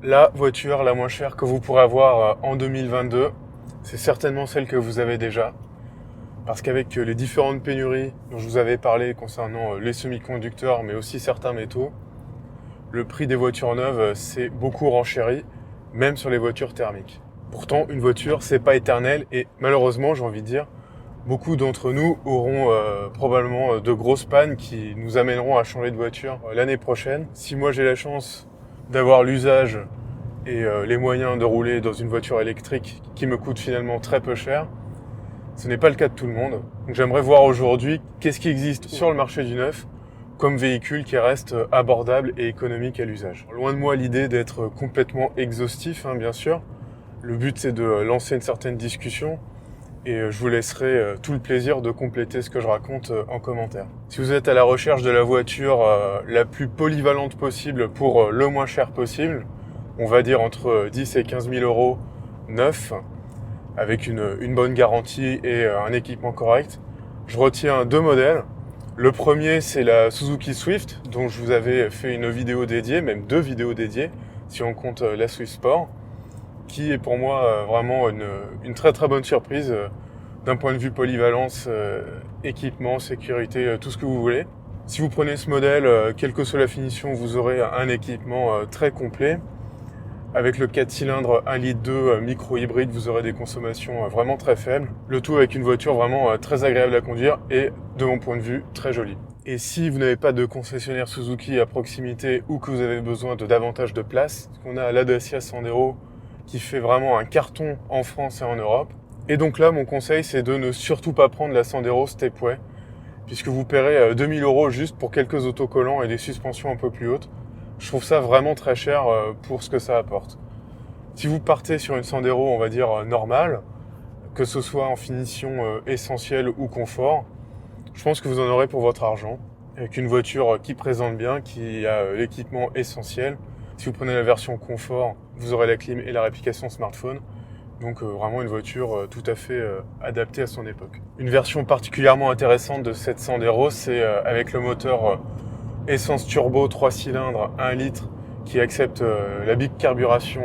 La voiture la moins chère que vous pourrez avoir en 2022, c'est certainement celle que vous avez déjà. Parce qu'avec les différentes pénuries dont je vous avais parlé concernant les semi-conducteurs, mais aussi certains métaux, le prix des voitures neuves s'est beaucoup renchéri, même sur les voitures thermiques. Pourtant, une voiture, c'est pas éternel et malheureusement, j'ai envie de dire, beaucoup d'entre nous auront probablement de grosses pannes qui nous amèneront à changer de voiture l'année prochaine. Si moi j'ai la chance d'avoir l'usage et les moyens de rouler dans une voiture électrique qui me coûte finalement très peu cher, ce n'est pas le cas de tout le monde. Donc j'aimerais voir aujourd'hui qu'est-ce qui existe sur le marché du neuf comme véhicule qui reste abordable et économique à l'usage. Loin de moi l'idée d'être complètement exhaustif, bien sûr. Le but c'est de lancer une certaine discussion et je vous laisserai tout le plaisir de compléter ce que je raconte en commentaire. Si vous êtes à la recherche de la voiture la plus polyvalente possible pour le moins cher possible, on va dire entre 10 et 15 000 euros neuf, avec une bonne garantie et un équipement correct, je retiens deux modèles. Le premier, c'est la Suzuki Swift, dont je vous avais fait une vidéo dédiée, même deux vidéos dédiées, si on compte la Swift Sport, qui est pour moi vraiment une très très bonne surprise d'un point de vue polyvalence, équipement, sécurité, tout ce que vous voulez. Si vous prenez ce modèle, quelle que soit la finition, vous aurez un équipement très complet. Avec le 4 cylindres 1,2 litre micro-hybride, vous aurez des consommations vraiment très faibles. Le tout avec une voiture vraiment très agréable à conduire et, de mon point de vue, très jolie. Et si vous n'avez pas de concessionnaire Suzuki à proximité ou que vous avez besoin de davantage de place, on a la Dacia Sandero qui fait vraiment un carton en France et en Europe. Et donc là, mon conseil, c'est de ne surtout pas prendre la Sandero Stepway, puisque vous paierez 2 000 euros juste pour quelques autocollants et des suspensions un peu plus hautes. Je trouve ça vraiment très cher pour ce que ça apporte. Si vous partez sur une Sandero, on va dire normale, que ce soit en finition essentielle ou confort, je pense que vous en aurez pour votre argent. Avec une voiture qui présente bien, qui a l'équipement essentiel. Si vous prenez la version confort, vous aurez la clim et la réplication smartphone. Donc vraiment une voiture tout à fait adaptée à son époque. Une version particulièrement intéressante de cette Sandero, c'est avec le moteur essence turbo 3 cylindres 1 litre qui accepte la bicarburation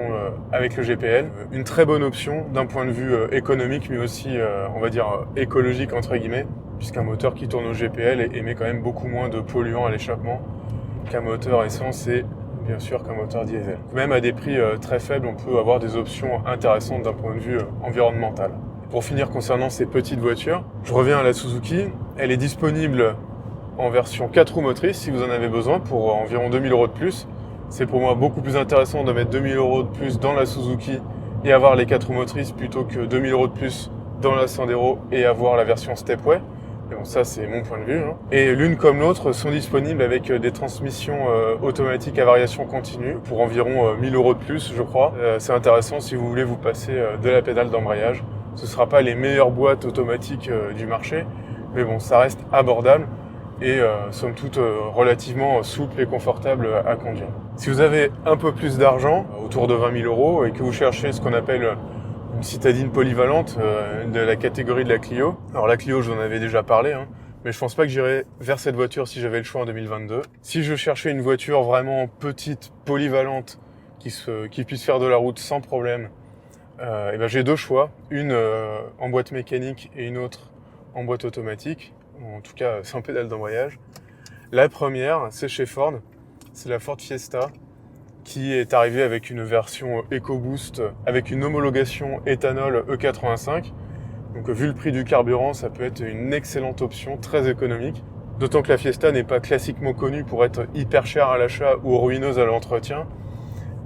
avec le GPL. Une très bonne option d'un point de vue économique mais aussi on va dire écologique entre guillemets, puisqu'un moteur qui tourne au GPL émet quand même beaucoup moins de polluants à l'échappement qu'un moteur essence et bien sûr qu'un moteur diesel. Même à des prix très faibles, on peut avoir des options intéressantes d'un point de vue environnemental. Pour finir concernant ces petites voitures, je reviens à la Suzuki. Elle est disponible en version 4 roues motrices si vous en avez besoin pour environ 2 000 euros de plus. C'est pour moi beaucoup plus intéressant de mettre 2 000 euros de plus dans la Suzuki et avoir les 4 roues motrices plutôt que 2 000 euros de plus dans la Sandero et avoir la version Stepway. Mais bon, ça c'est mon point de vue. Et l'une comme l'autre sont disponibles avec des transmissions automatiques à variation continue pour environ 1 000 euros de plus, je crois. C'est intéressant si vous voulez vous passer de la pédale d'embrayage. Ce ne sera pas les meilleures boîtes automatiques du marché, mais bon, ça reste abordable et somme toute relativement souple et confortable à conduire. Si vous avez un peu plus d'argent, autour de 20 000 euros, et que vous cherchez ce qu'on appelle une citadine polyvalente de la catégorie de la Clio. Alors la Clio, j'en avais déjà parlé, mais je pense pas que j'irais vers cette voiture si j'avais le choix en 2022. Si je cherchais une voiture vraiment petite, polyvalente, qui puisse faire de la route sans problème, et ben j'ai deux choix. Une en boîte mécanique et une autre en boîte automatique. En tout cas sans pédale d'embrayage. La première, c'est chez Ford, c'est la Ford Fiesta qui est arrivée avec une version EcoBoost avec une homologation éthanol E85. Donc vu le prix du carburant, ça peut être une excellente option, très économique. D'autant que la Fiesta n'est pas classiquement connue pour être hyper chère à l'achat ou ruineuse à l'entretien.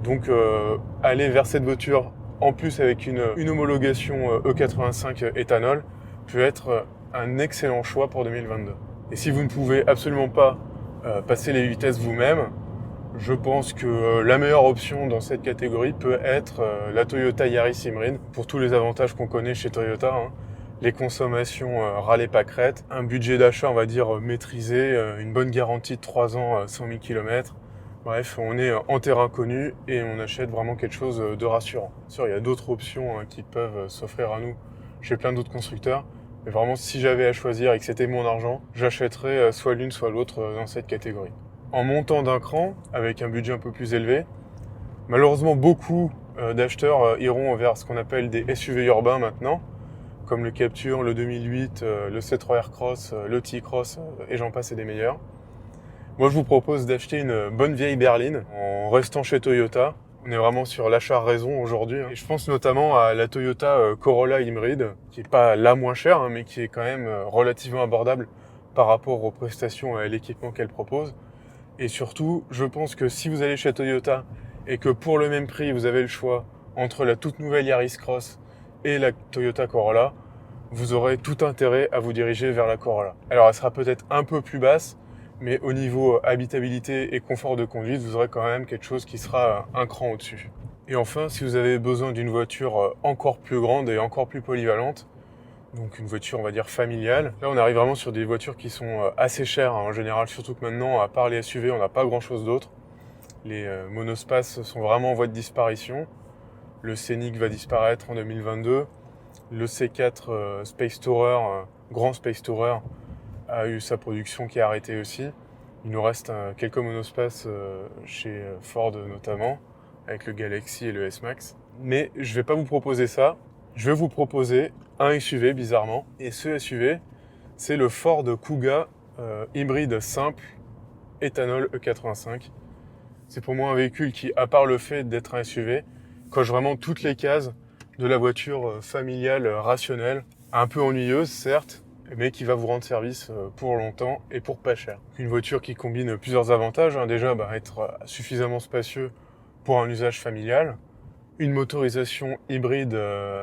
Donc aller vers cette voiture en plus avec une homologation E85 éthanol peut être un excellent choix pour 2022. Et si vous ne pouvez absolument pas passer les vitesses vous-même, je pense que la meilleure option dans cette catégorie peut être la Toyota Yaris Imrin, pour tous les avantages qu'on connaît chez Toyota. Les consommations râlées pas crête, un budget d'achat on va dire maîtrisé, une bonne garantie de 3 ans, 100 000 km. Bref, on est en terrain connu et on achète vraiment quelque chose de rassurant. Bien sûr, il y a d'autres options qui peuvent s'offrir à nous chez plein d'autres constructeurs. Mais vraiment, si j'avais à choisir et que c'était mon argent, j'achèterais soit l'une soit l'autre dans cette catégorie. En montant d'un cran, avec un budget un peu plus élevé, Malheureusement, beaucoup d'acheteurs iront vers ce qu'on appelle des SUV urbains maintenant, comme le Captur, le 2008, le C3 Aircross, le T-Cross et j'en passe et des meilleurs. Moi, je vous propose d'acheter une bonne vieille berline en restant chez Toyota. On est vraiment sur l'achat raison aujourd'hui. Et je pense notamment à la Toyota Corolla hybride, qui est pas la moins chère, mais qui est quand même relativement abordable par rapport aux prestations et à l'équipement qu'elle propose. Et surtout, je pense que si vous allez chez Toyota et que pour le même prix, vous avez le choix entre la toute nouvelle Yaris Cross et la Toyota Corolla, vous aurez tout intérêt à vous diriger vers la Corolla. Alors, elle sera peut-être un peu plus basse, mais au niveau habitabilité et confort de conduite, vous aurez quand même quelque chose qui sera un cran au-dessus. Et enfin, si vous avez besoin d'une voiture encore plus grande et encore plus polyvalente, donc une voiture, on va dire, familiale, là on arrive vraiment sur des voitures qui sont assez chères en général, surtout que maintenant, à part les SUV, on n'a pas grand-chose d'autre. Les monospaces sont vraiment en voie de disparition. Le Scénic va disparaître en 2022. Le C4 Space Tourer, Grand Space Tourer, a eu sa production qui est arrêtée aussi. Il nous reste quelques monospaces chez Ford notamment, avec le Galaxy et le S-Max. Mais je ne vais pas vous proposer ça. Je vais vous proposer un SUV bizarrement. Et ce SUV, c'est le Ford Kuga hybride simple, éthanol E85. C'est pour moi un véhicule qui, à part le fait d'être un SUV, coche vraiment toutes les cases de la voiture familiale rationnelle, un peu ennuyeuse certes, mais qui va vous rendre service pour longtemps et pour pas cher. Une voiture qui combine plusieurs avantages. Déjà, être suffisamment spacieux pour un usage familial. Une motorisation hybride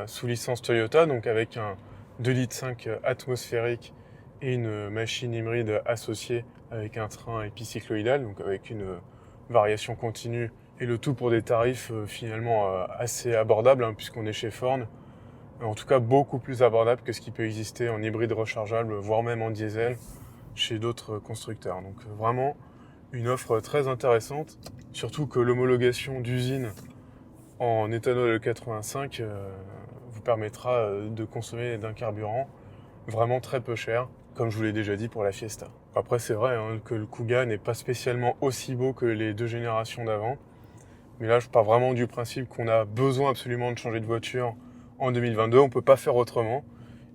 sous licence Toyota, donc avec un 2,5 litres atmosphérique et une machine hybride associée avec un train épicycloïdal, donc avec une variation continue. Et le tout pour des tarifs finalement assez abordables, puisqu'on est chez Ford. En tout cas beaucoup plus abordable que ce qui peut exister en hybride rechargeable, voire même en diesel, chez d'autres constructeurs. Donc vraiment une offre très intéressante, surtout que l'homologation d'usine en éthanol 85 vous permettra de consommer d'un carburant vraiment très peu cher, comme je vous l'ai déjà dit pour la Fiesta. Après c'est vrai que le Kuga n'est pas spécialement aussi beau que les deux générations d'avant, mais là je pars vraiment du principe qu'on a besoin absolument de changer de voiture en 2022, on ne peut pas faire autrement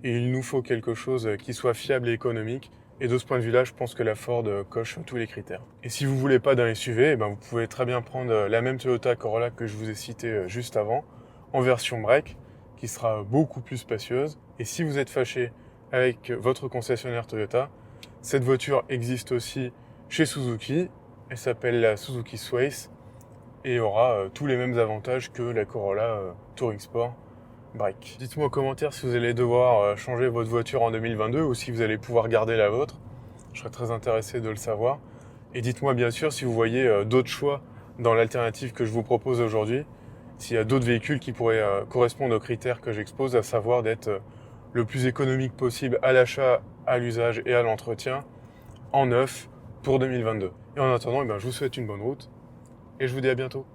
et il nous faut quelque chose qui soit fiable et économique. Et de ce point de vue-là, je pense que la Ford coche tous les critères. Et si vous voulez pas d'un SUV, vous pouvez très bien prendre la même Toyota Corolla que je vous ai citée juste avant, en version break, qui sera beaucoup plus spacieuse. Et si vous êtes fâché avec votre concessionnaire Toyota, cette voiture existe aussi chez Suzuki. Elle s'appelle la Suzuki Sways et aura tous les mêmes avantages que la Corolla Touring Sport Break. Dites-moi en commentaire si vous allez devoir changer votre voiture en 2022 ou si vous allez pouvoir garder la vôtre. Je serais très intéressé de le savoir. Et dites-moi bien sûr si vous voyez d'autres choix dans l'alternative que je vous propose aujourd'hui. S'il y a d'autres véhicules qui pourraient correspondre aux critères que j'expose, à savoir d'être le plus économique possible à l'achat, à l'usage et à l'entretien en neuf pour 2022. Et en attendant, je vous souhaite une bonne route et je vous dis à bientôt.